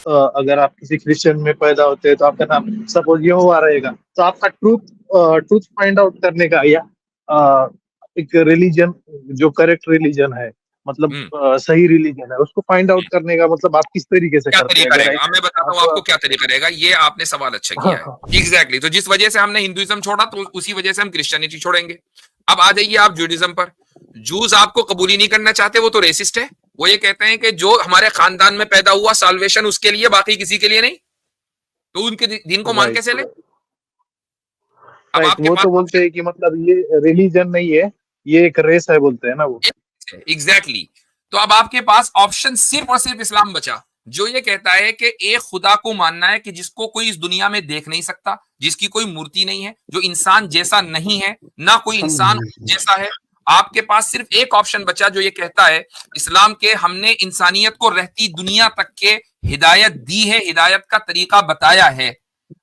अगर आप किसी क्रिश्चियन में पैदा होते हैं तो आपका नाम सपोज यहोवा रहेगा, तो आपका ट्रूथ फाइंड आउट करने का या एक रिलीजन जो करेक्ट रिलीजन है, मतलब हम्म। सही रिलीजन है, उसको फाइंड आउट करने का मतलब आप किस तरीके से क्या करते हैं? तरीका अगर रहेगा, अब मैं बताता हूँ आपको आप क्या तरीका रहेगा। ये आपने सवाल अच्छा हाँ किया है। हाँ एग्जैक्टली तो जिस वजह से हमने हिंदुइज्म छोड़ा तो उसी वजह से हम क्रिश्चियनिटी छोड़ेंगे। अब आ जाइए आप जूडिज्म पर। जूस आपको कबूल ही नहीं करना चाहते, वो तो रेसिस्ट है। वो ये कहते हैं कि जो हमारे खानदान में पैदा हुआ साल्वेशन उसके लिए, बाकी किसी के लिए नहीं। तो उनके दिन को मान राइट कैसे ले? अब राइट, आपके वो पास तो बोलते ऑप्शन हैं कि मतलब ये रिलीजन नहीं है, ये एक रेस है बोलते हैं ना वो। है। एग्जैक्टली तो अब आपके पास ऑप्शन सिर्फ और सिर्फ इस्लाम बचा, जो ये कहता है कि एक खुदा को मानना है कि जिसको कोई इस दुनिया में देख नहीं सकता, जिसकी कोई मूर्ति नहीं है, जो इंसान जैसा नहीं है, ना कोई इंसान जैसा है। आपके पास सिर्फ एक ऑप्शन बचा जो ये कहता है इस्लाम के हमने इंसानियत को रहती दुनिया तक के हिदायत दी है, हिदायत का तरीका बताया है।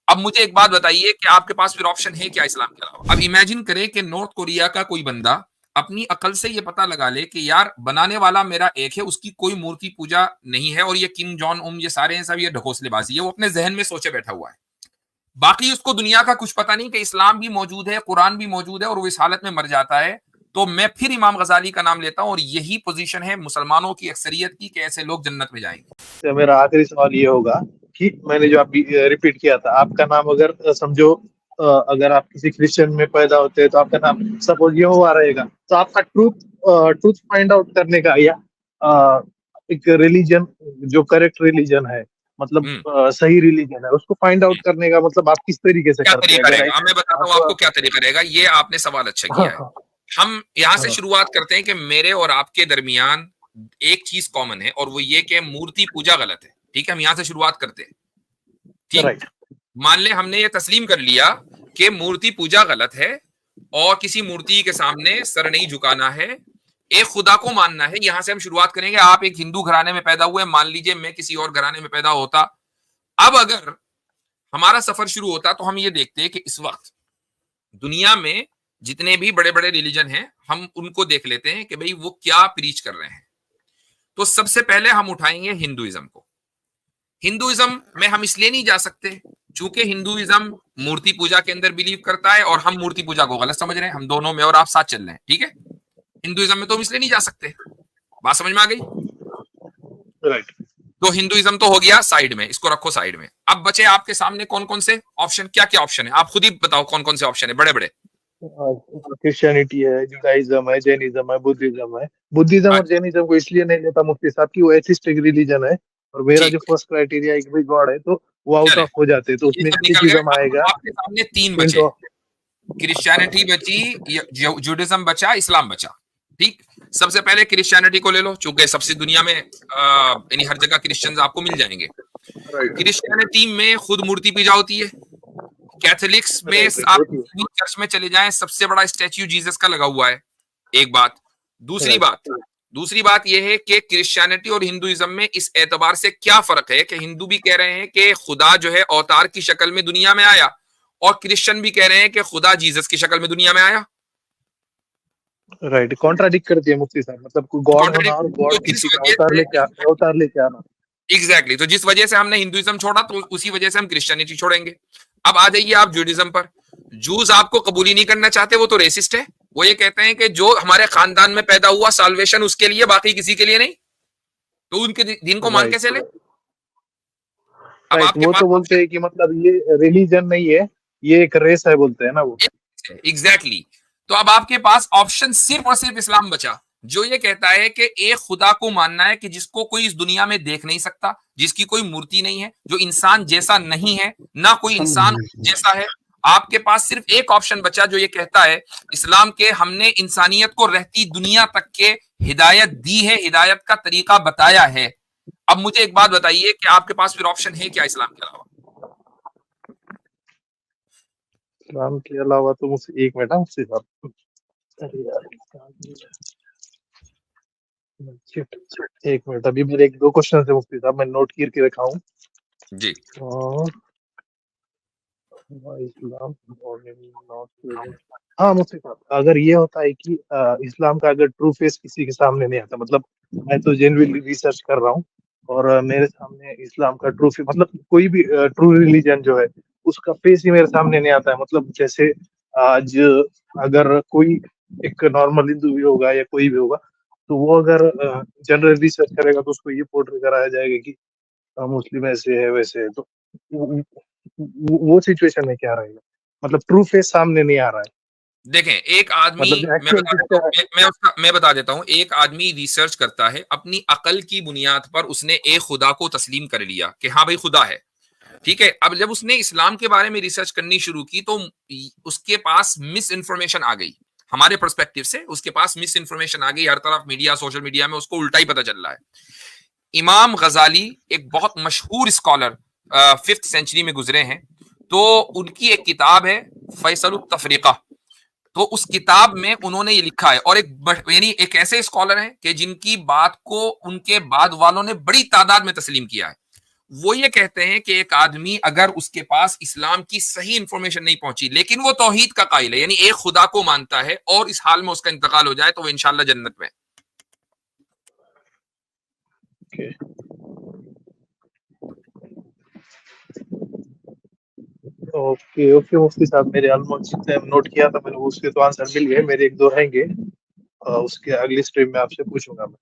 अब मुझे एक बात बताइए कि आपके पास फिर ऑप्शन है क्या इस्लाम के अलावा? अब इमेजिन करें कि नॉर्थ कोरिया का कोई बंदा अपनी अकल से ये पता लगा ले कि यार बनाने वाला मेरा एक है, उसकी कोई मूर्ति पूजा नहीं है, और ये किम जॉन उम ये सारे हैं सब ये ढकोसलेबाजी है, वो अपने जहन में सोचे बैठा हुआ है। बाकी उसको दुनिया का कुछ पता नहीं कि इस्लाम भी मौजूद है, कुरान भी मौजूद है, और वो इस हालत में मर जाता है। तो मैं फिर इमाम गजाली का नाम लेता हूं, और यही पोजीशन है मुसलमानों की अक्सरियत की कि ऐसे लोग जन्नत में जाएंगे। तो मेरा आखिरी सवाल ये होगा कि मैंने जो आप रिपीट किया था, आपका नाम अगर समझो अगर आप किसी क्रिश्चियन में पैदा होते हैं तो आपका नाम सपोज यहोवा रहेगा, तो आपका ट्रूथ फाइंड आउट करने का या एक रिलीजन जो करेक्ट रिलीजन है, मतलब हम्म। सही रिलीजन है, उसको फाइंड आउट करने का मतलब आप किस तरीके से क्या करते हैं? तरीका अगर रहेगा, अब मैं बताता हूँ आपको आप क्या तरीका रहेगा। ये आपने सवाल अच्छा हाँ किया है। हाँ हम यहां से हाँ शुरुआत करते हैं कि मेरे और आपके दरमियान एक चीज कॉमन है, और वो ये कि मूर्ति पूजा गलत है। ठीक है, हम यहां से शुरुआत करते हैं। ठीक। राइट मान ले हमने ये तस्लीम कर लिया कि मूर्ति पूजा गलत है, और किसी मूर्ति के सामने सर नहीं झुकाना है, एक खुदा को मानना है। यहां से हम शुरुआत करेंगे। आप एक हिंदू घराने में पैदा हुए, मान लीजिए मैं किसी और घराने में पैदा होता। अब अगर हमारा सफर शुरू होता तो हम ये देखते हैं कि इस वक्त दुनिया में जितने भी बड़े बड़े रिलीजन हैं, हम उनको देख लेते हैं कि भाई वो क्या प्रीच कर रहे हैं। तो सबसे पहले हम उठाएंगे हिंदुइज्म को। हिंदुइज्म में हम इसलिए नहीं जा सकते चूंकि हिंदुइज्म मूर्ति पूजा के अंदर बिलीव करता है, और हम मूर्ति पूजा को गलत समझ रहे हैं। हम दोनों में और आप साथ चल रहे हैं, ठीक है। हिंदुइज्म में तो हम इसलिए नहीं जा सकते। बात समझ में आ गई? राइट। तो हिंदुइज्म तो हो गया साइड में, इसको रखो साइड में। अब बचे आपके सामने कौन कौन से ऑप्शन, क्या क्या ऑप्शन है, आप खुद ही बताओ कौन कौन से ऑप्शन है बड़े बड़े। क्रिश्चियनिटी है, जुडाइज्म है, जैनिज्म है, बुद्धिज्म है। बुद्धिज्म और अच्छा, जैनिज्म को इसलिए नहीं लेता मुफ्ती साहब की वो एथिस्टिक रिलीजन है, और मेरा जो ठीक है, फर्स्ट क्राइटेरिया एक भी गॉड है, तो वो आउट चले ऑफ हो जाते हैं, तो ये उसमें सब निकल गए। एथिज्म अब आएगा आपके सामने तीन बचे। इंटो। क्रिश्चियनिटी बची, जुडिज्म बचा, इस्लाम बचा। ठीक। सबसे पहले क्रिश्चियनिटी को ले लो, चूंकि सबसे दुनिया में यानी हर जगह क्रिश्चियंस आपको मिल जाएंगे। राइट क्रिश्चियनिटी में खुद मूर्ति पूजा होती है। कैथोलिक्स में राइट आप होती है। चर्च में चले जाएं, सबसे बड़ा स्टैच्यू जीसस का लगा हुआ है। एक बात। दूसरी राइट बात, दूसरी बात यह है कि क्रिश्चियनिटी और हिंदुइज्म में इस एतबार से क्या फर्क है कि हिंदू भी कह रहे हैं कि खुदा जो है अवतार की शक्ल में दुनिया में आया, और क्रिश्चियन भी कह रहे हैं कि खुदा जीसस की शक्ल में दुनिया में आया। राइट, कॉन्ट्राडिक्ट करती है मुफ्ती साहब, मतलब कोई गॉड होना और कॉन्ट्रडिक्ट तो गॉड जिस किसी का वजह से अवतार लेके आना। एग्जैक्टली तो जिस वजह से हमने हिंदुइज्म छोड़ा तो उसी वजह से हम क्रिश्चियनिटी छोड़ेंगे। अब आ जाइए आप जूडिज्म पर। जूस आपको कबूल ही नहीं करना चाहते, वो तो रेसिस्ट है। वो ये कहते हैं कि जो हमारे खानदान में पैदा हुआ साल्वेशन उसके लिए, बाकी किसी के लिए नहीं। तो उनके दिन को मान राइट कैसे ले? अब राइट, आपके वो पास तो बोलते ऑप्शन हैं कि मतलब ये रिलीजन नहीं है, ये एक रेस है बोलते हैं ना वो। है। एग्जैक्टली तो अब आपके पास ऑप्शन सिर्फ और सिर्फ इस्लाम बचा, जो ये कहता है कि एक खुदा को मानना है कि जिसको कोई इस दुनिया में देख नहीं सकता, जिसकी कोई मूर्ति नहीं है, जो इंसान जैसा नहीं है, ना कोई इंसान जैसा है। आपके पास सिर्फ एक ऑप्शन बचा जो ये कहता है इस्लाम के हमने इंसानियत को रहती दुनिया तक के हिदायत दी है, हिदायत का तरीका बताया है। अब मुझे एक बात बताइए कि आपके पास फिर ऑप्शन है क्या इस्लाम के अलावा? इस्लाम के अलावा तो मुझसे एक मिनट, मुझसे साहब। अरे यार, शिट, एक मिनट, अभी मेरे एक दो क्वेश्चन है मुफ्ती साहब, मैं नोट करके रखा हूँ। जी। और इस्लाम हाँ मुफ्ती साहब, अगर ये होता है कि इस्लाम का अगर ट्रू फेस किसी के सामने नहीं आता, मतलब मैं तो जेन्युइनली रिसर्च कर रहा हूँ, और मेरे सामने इस्लाम का ट्रू मतलब कोई भी ट्रू रिलीजन जो है उसका फेस ही मेरे सामने नहीं आता है। मतलब जैसे आज अगर कोई एक नॉर्मल हिंदू भी होगा या कोई भी होगा, तो वो अगर जनरल रिसर्च करेगा तो उसको ये पोर्ट्रे कराया जाएगा कि मुस्लिम ऐसे है वैसे है। तो वो सिचुएशन में क्या रहेगा? मतलब ट्रू फेस सामने नहीं आ रहा है। देखें, एक आदमी, मतलब जो मैं एक्चुअल बता देता पिक्चर हूँ, है। मैं बता देता हूँ, एक आदमी रिसर्च करता है अपनी अकल की बुनियाद पर, उसने एक खुदा को तस्लीम कर लिया कि हाँ भाई खुदा है, ठीक है। अब जब उसने इस्लाम के बारे में रिसर्च करनी शुरू की तो उसके पास मिस इन्फॉर्मेशन आ गई। हमारे पर्सपेक्टिव से उसके पास मिस इन्फॉर्मेशन आ गई, हर तरफ मीडिया, सोशल मीडिया में उसको उल्टा ही पता चल रहा है। इमाम गजाली एक बहुत मशहूर स्कॉलर 5th सेंचुरी में गुजरे हैं, तो उनकी एक किताब है फैसल तफरीका। तो उस किताब में उन्होंने ये लिखा है, और यानी एक ऐसे स्कॉलर हैं कि जिनकी बात को उनके बाद वालों ने बड़ी तादाद में तस्लीम किया है। वो ये कहते हैं कि एक आदमी अगर उसके पास इस्लाम की सही इंफॉर्मेशन नहीं पहुंची, लेकिन वो तौहीद का कायल है, यानी एक खुदा को मानता है, और इस हाल में उसका इंतकाल हो जाए तो वो इंशाल्लाह जन्नत में। ओके ओके ओके मुफ्ती साहब, मेरे ऑलमोस्ट जितने नोट किया था मैंने उसके तो आंसर मिल गए। मेरे एक दो रहेंगे, उसके अगली स्ट्रीम में आपसे पूछूंगा मैं।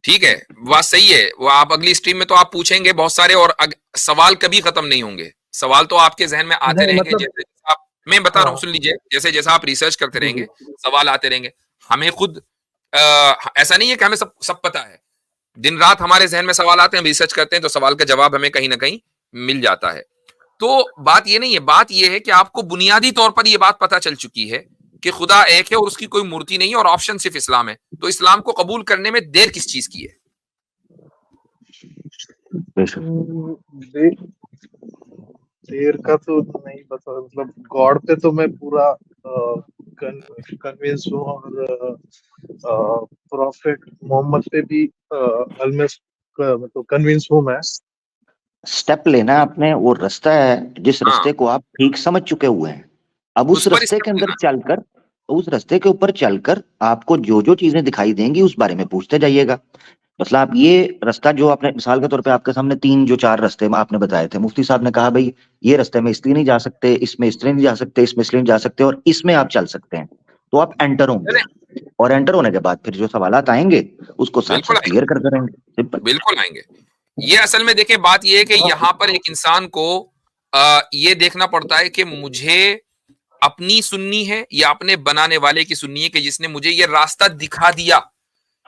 ठीक है, बात सही है। वो आप अगली स्ट्रीम में तो आप पूछेंगे बहुत सारे, और सवाल कभी खत्म नहीं होंगे। सवाल तो आपके जहन में आते नहीं रहेंगे, मतलब जैसे आप, मैं बता रहा हूँ, हाँ सुन लीजिए, जैसे जैसा आप रिसर्च करते जी जी रहेंगे सवाल आते रहेंगे। हमें खुद ऐसा नहीं है कि हमें सब सब पता है। दिन रात हमारे जहन में सवाल आते हैं, हम रिसर्च करते हैं, तो सवाल का जवाब हमें कहीं ना कहीं मिल जाता है। तो बात ये नहीं है, बात ये है कि आपको बुनियादी तौर पर यह बात पता चल चुकी है कि खुदा एक है और उसकी कोई मूर्ति नहीं है, और ऑप्शन सिर्फ इस्लाम है। तो इस्लाम को कबूल करने में देर किस चीज की है? देर देर का तो नहीं पता। मतलब गॉड पे तो मैं पूरा कन्विंस हूँ, और प्रॉफिट मोहम्मद पे भी ऑलमोस्ट मतलब कन्विंस हूँ मैं। स्टेप लेना है आपने, वो रास्ता है जिस हाँ, रास्ते को आप ठीक समझ चुके हुए हैं। अब उस उस पर रास्ते स्टेप के अंदर लेना। चलकर, उस रास्ते के ऊपर चलकर आपको जो जो चीजें दिखाई देंगी उस बारे में पूछते जाइएगा। मतलब आप ये रास्ता जो आपने मिसाल के तौर पे आपके सामने 3 जो 4 रास्ते आपने बताए थे, मुफ्ती साहब ने कहा भाई ये रास्ते में इसलिए नहीं जा सकते, इसमें इसलिए नहीं जा सकते, इसमें इसलिए नहीं जा सकते, और इसमें आप चल सकते हैं। तो आप एंटर होंगे, अरे और एंटर होने के बाद फिर जो सवालात आएंगे उसको साथ बिल्कुल साथ आएंगे, क्लियर करते रहेंगे। सिंपल। बिल्कुल आएंगे। ये असल में देखें, बात ये है कि यहाँ पर एक इंसान को ये देखना पड़ता है कि मुझे अपनी सुननी है या अपने बनाने वाले की सुननी है, कि जिसने मुझे ये रास्ता दिखा दिया।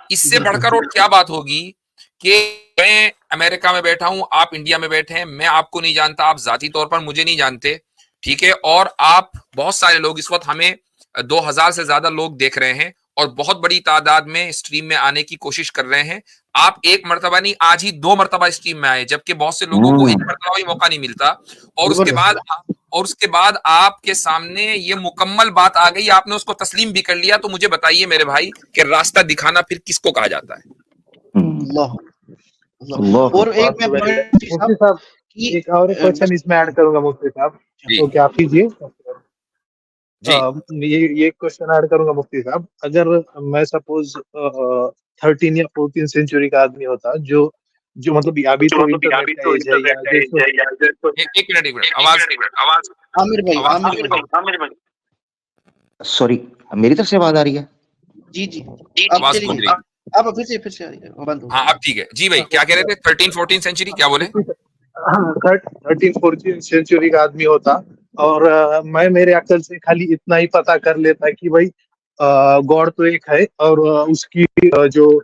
इससे बढ़कर और क्या बात होगी कि मैं अमेरिका में बैठा हूं, आप इंडिया में बैठे हैं, मैं आपको नहीं जानता, आप जाती तौर पर मुझे नहीं जानते, ठीक है, और आप बहुत सारे लोग, इस वक्त हमें 2000 से ज्यादा लोग देख रहे हैं, और बहुत बड़ी तादाद में स्ट्रीम में आने की कोशिश कर रहे हैं। आप एक मर्तबा नहीं, आज ही 2 मर्तबा स्ट्रीम में आए, जबकि बहुत से लोगों को एक मर्तबा भी मौका नहीं मिलता। और उसके बाद आपके सामने ये मुकम्मल बात आ गई, आपने उसको तस्लीम भी कर लिया। तो मुझे बताइए मेरे भाई कि रास्ता दिखाना फिर किसको कहा जाता है? अल्लाह अल्लाह। और एक मैं मुफ्ती साहब कि एक और क्वेश्चन इसमें ऐड करूंगा मुफ्ती साहब, जी तो क्या आप कीजिए। जी ये क्वेश्चन ऐड करूंगा मुफ्ती साहब। अगर मैं सपोज 13 या 14 सेंचुरी का आदमी होता, जो जो मतलब अभी तो इंटरनेट का एज है, या जैसे एक मिनट आवाज आमिर भाई सॉरी, मेरी तरफ से आवाज आ रही है? जी जी अब आवाज चली गूंज गई। रही। अब फिर से आ रही है, बंद हो हाँ गई। अब ठीक है जी भाई, क्या कह रहे थे? 13-14 सेंचुरी क्या बोले? 13-14 सेंचुरी का आदमी होता, और मैं मेरे अक्ल से खाली इतना ही पता कर लेता कि भाई गॉड तो एक है, और उसकी जो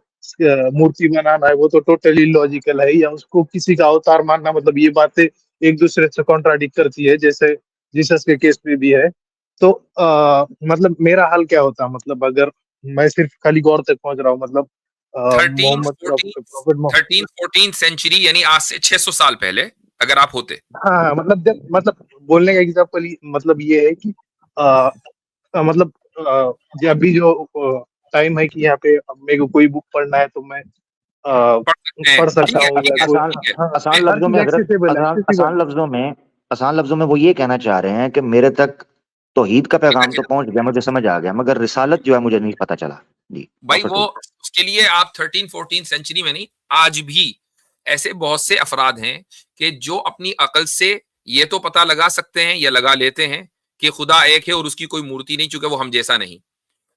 मूर्ति बनाना है वो तो टोटली लॉजिकल है, या उसको किसी का अवतार मानना, मतलब ये बातें एक दूसरे से कॉन्ट्राडिक्ट करती है, जैसे जीसस के केस में भी है। तो मतलब मेरा हाल क्या होता? मतलब अगर मैं सिर्फ खाली गॉड तक पहुंच रहा हूँ, मतलब मोहम्मद प्रॉफिट। 13-14 सेंचुरी यानी आज से 600 साल पहले अगर आप होते। हाँ मतलब मतलब बोलने का एग्जाम्पल मतलब ये है कि मतलब अभी जो टाइम है कि यहाँ पे मेरे को कोई बुक पढ़ना है तो मैं पढ़ सकते हैं, पढ़ ठीक सकता है हूँ, ठीक या है कोई आसान ठीक है। हाँ, आसान हर लफ्जों में चीज हजरत, एक्सेसिबल है, आसान लफ्जों में, आसान लफ्जों में वो ये कहना चाह रहे हैं कि मेरे तक तौहीद का पैगाम तो पहुंच गया, मुझे समझ आ गया, मगर रिसालत जो है मुझे नहीं पता चला। जी भाई प्रोफेट वो उसके लिए आप 13-14 सेंचुरी में नहीं, आज भी ऐसे बहुत से अफराद हैं कि जो अपनी अकल से ये तो पता लगा सकते हैं या लगा लेते हैं कि खुदा एक है और उसकी कोई मूर्ति नहीं, चूंकि वो हम जैसा नहीं,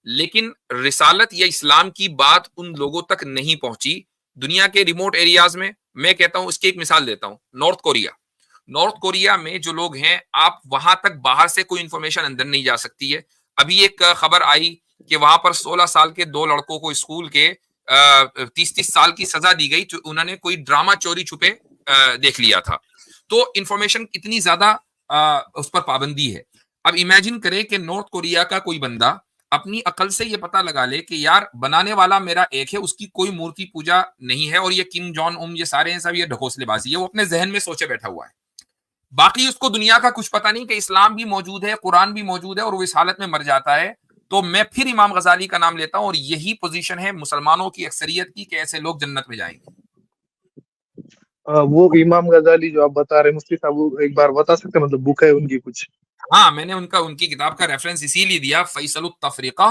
लेकिन रिसालत या इस्लाम की बात उन लोगों तक नहीं पहुंची दुनिया के रिमोट एरियाज में। मैं कहता हूं, इसकी एक मिसाल देता हूं, नॉर्थ कोरिया में जो लोग हैं, आप वहां तक बाहर से कोई इंफॉर्मेशन अंदर नहीं जा सकती है। अभी एक खबर आई कि वहां पर 16 साल के 2 लड़कों को स्कूल के 30-30 साल की सजा दी गई, जो उन्होंने कोई ड्रामा चोरी छुपे देख लिया था। तो इंफॉर्मेशन इतनी ज्यादा उस पर पाबंदी है। अब इमेजिन करें कि नॉर्थ कोरिया का कोई बंदा अपनी अकल से ये पता लगा ले कि यार बनाने वाला मेरा एक है, उसकी कोई मूर्ति पूजा नहीं है, और ये किम जॉन उन ये सारे हैं सब ये ढकोसलेबाजी है, वो अपने जहन में सोचे बैठा हुआ है। बाकी उसको दुनिया का कुछ पता नहीं कि इस्लाम भी मौजूद है, कुरान भी मौजूद है, और वो इस हालत में मर जाता है। तो मैं फिर इमाम गजाली का नाम लेता हूं, और यही पोजीशन है मुसलमानों की अक्सरियत की कि ऐसे लोग जन्नत में जाएंगे। वो इमाम गजाली जो आप बता रहे मुफ्ती साहब, वो एक बार बता सकते हैं, मतलब बुक है उनकी कुछ? हाँ, मैंने उनकी किताब का रेफरेंस इसीलिए दिया, फैसलुत तफरीका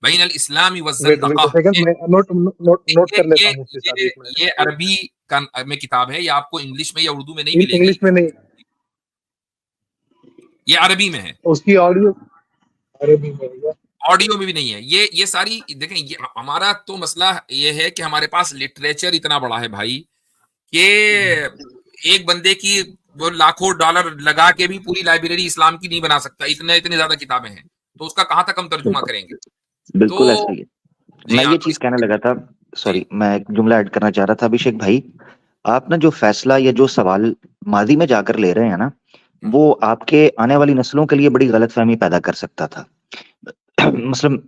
बैन अल इस्लामी व ज़ंदक़ा। नोट कर लेता हूं मुफ्ती साहब, एक मिनट। ये अरबी में किताब है, ये आपको इंग्लिश में या उर्दू में नहीं मिलेगी। इंग्लिश में नहीं, ये अरबी में है। उसकी ऑडियो अरबी में है, ऑडियो में भी नहीं है। ये सारी देखें, ये हमारा तो मसला ये है कि हमारे पास लिटरेचर इतना बड़ा है भाई, कि एक बंदे की वो लाखों डॉलर लगा के भी पूरी लाइब्रेरी इस्लाम की नहीं बना सकता, इतने ज्यादा किताबें हैं, तो उसका कहां तक हम तर्जुमा करेंगे? बिल्कुल तो ऐसा ही है। मैं ये चीज कहने लगा था, सॉरी, मैं एक जुमला ऐड करना चाह रहा था। अभिषेक भाई, आप ना जो फैसला या जो सवाल माजी में जाकर ले रहे हैं ना, वो आपके आने वाली नस्लों के लिए बड़ी गलतफहमी पैदा कर सकता था। मतलब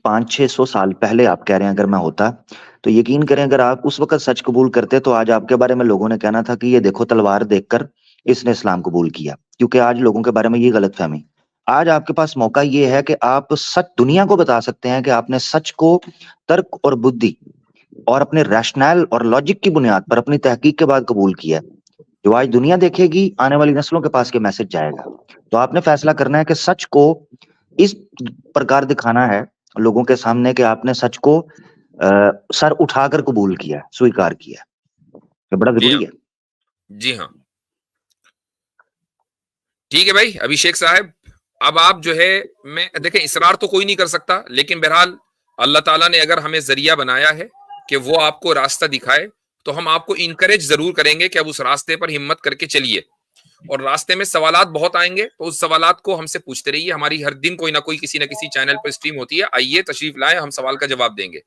500-600 साल पहले आप कह रहे हैं, अगर मैं होता तो यकीन करें, अगर आप उस वक्त सच कबूल करते तो आज आपके बारे में लोगों ने कहना था कि ये देखो तलवार देखकर इसने इस्लाम कबूल किया। क्योंकि आज लोगों के बारे में ये गलतफहमी, आज आपके पास मौका ये है कि आप सच दुनिया को बता सकते हैं कि आपने सच को तर्क और बुद्धि और अपने रैशनल और लॉजिक की बुनियाद पर अपनी तहकीक के बाद कबूल किया। जो आज दुनिया देखेगी, आने वाली नस्लों के पास ये मैसेज जाएगा। तो आपने फैसला करना है कि सच को इस प्रकार दिखाना है लोगों के सामने कि आपने सच को सर उठाकर कबूल किया, स्वीकार किया। ये बड़ा जरूरी है। जी हाँ, ठीक है भाई अभिषेक साहब। अब आप जो है, मैं देखें, इसरार तो कोई नहीं कर सकता, लेकिन बहरहाल अल्लाह ताला ने अगर हमें जरिया बनाया है कि वो आपको रास्ता दिखाए, तो हम आपको इनकरेज जरूर करेंगे कि अब उस रास्ते पर हिम्मत करके चलिए। और रास्ते में सवालात बहुत आएंगे, तो उस सवालात को हमसे पूछते रहिए। हमारी हर दिन कोई ना कोई किसी ना किसी चैनल पर स्ट्रीम होती है, आइए तशरीफ लाएं, हम सवाल का जवाब देंगे।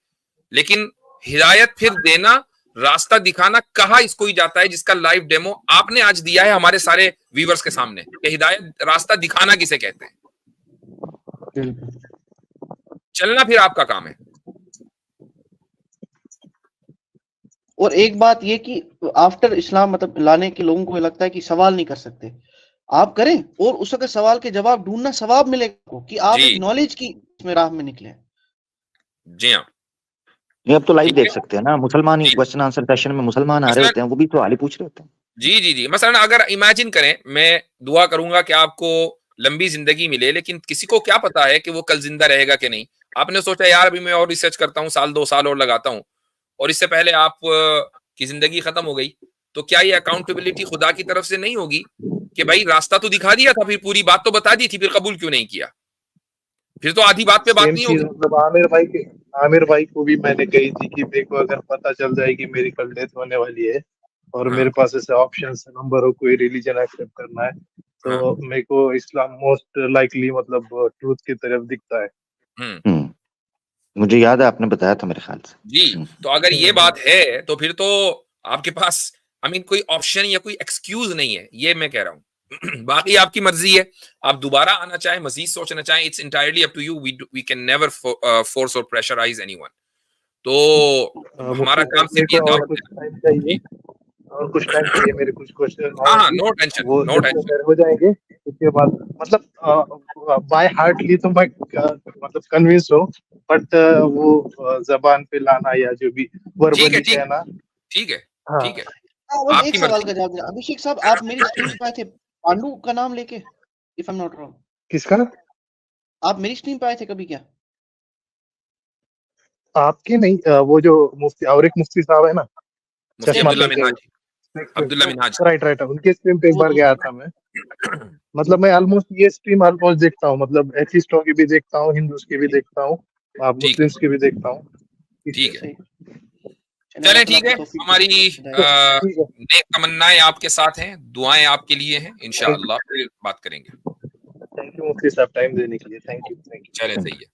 लेकिन हिदायत फिर देना, रास्ता दिखाना कहाँ इसको ही जाता है, जिसका लाइव डेमो आपने आज दिया है हमारे सारे व्यूवर्स के सामने, कि हिदायत रास्ता दिखाना किसे कहते हैं। चलना फिर आपका काम है। और एक बात ये कि आफ्टर इस्लाम मतलब लाने के लोगों को लगता है कि सवाल नहीं कर सकते, आप करें, और उस वक्त सवाल के जवाब ढूंढना सवाब मिलेगा कि आप नॉलेज की इसमें राह में निकले। जी हाँ, नहीं, अब तो लाइव देख सकते हैं ना, मुसलमान ही क्वेश्चन आंसर सेशन में मुसलमान आ रहे होते हैं, वो भी सवाल ही पूछ रहे होते हैं। जी। मसलन अगर इमेजिन करें, मैं दुआ करूंगा कि आपको लंबी जिंदगी मिले, लेकिन किसी को क्या पता है कि वो कल जिंदा रहेगा कि नहीं। आपने सोचा यार अभी मैं और रिसर्च करता हूँ, 1-2 साल और लगाता हूँ, और इससे पहले आप की जिंदगी खत्म हो गई, तो क्या ये अकाउंटेबिलिटी खुदा की तरफ से नहीं होगी कि भाई रास्ता तो दिखा दिया था, फिर पूरी बात तो बता दी थी, फिर कबूल क्यों नहीं किया? फिर तो आधी बात पे बात नहीं होगी। मतलब आमिर भाई को भी मैंने कही थी कि देखो, अगर पता चल जाए कि मेरी कल डेथ होने वाली है और मेरे पास ऐसे ऑप्शन नंबर हो, कोई रिलीजन एक्सेप्ट करना है, तो मेरे को इस्लाम मोस्ट लाइकली मतलब ट्रूथ की तरफ दिखता है। मुझे याद है आपने बताया था मेरे ख्याल से। जी, तो अगर ये बात है तो फिर तो आपके पास कोई ऑप्शन या कोई एक्सक्यूज नहीं है, ये मैं कह रहा हूँ। बाकी आपकी मर्जी है, आप दोबारा आना चाहें, मजीद सोचना चाहें, it's entirely up to you. We can never force और प्रेशराइज एनीवन। तो हमारा काम सिर्फ ये और कुछ टाइम चाहिए, मेरे कुछ क्वेश्चन हाँ, नो टेंशन, नो टेंशन हो जाएंगे। उसके बाद मतलब बाय हार्टली तो मैं मतलब कन्विंस हूँ, बट वो जबान पे लाना या जो भी वर्बली कहना, ठीक है। एक सवाल का जवाब देना अभिषेक साहब, आप मेरी स्ट्रीम पे आए थे पांडु का नाम लेके, if I am not wrong. किसका? आप मेरी स्ट्रीम पे आए थे कभी क्या? आपके नहीं, वो जो मुफ्ती और एक मुफ्ती साहब है ना, मुफ्ती चश्मा अब्दुल्ला पहन के। मिनहाज, अब्दुल्ला मिनहाज। राइट, उनके स्ट्रीम पे एक बार गया था मैं। मतलब मैं ऑलमोस्ट ये स्ट्रीम ऑलमोस्ट देखता हूँ, मतलब एथिस्टों की भी देखता हूँ, हिंदूज की भी देखता हूँ, आप ठीक है, मुस्लिम्स की भी देखता हूँ। ठीक है, सही। चले ठीक है। तौफीक हमारी हिदायत। ठीक है, नेक तमन्नाएं आपके साथ हैं, दुआएं आपके लिए हैं, इंशाअल्लाह फिर बात करेंगे। थैंक यू मुफ्ती साहब टाइम देने के लिए, थैंक यू। चले सही है।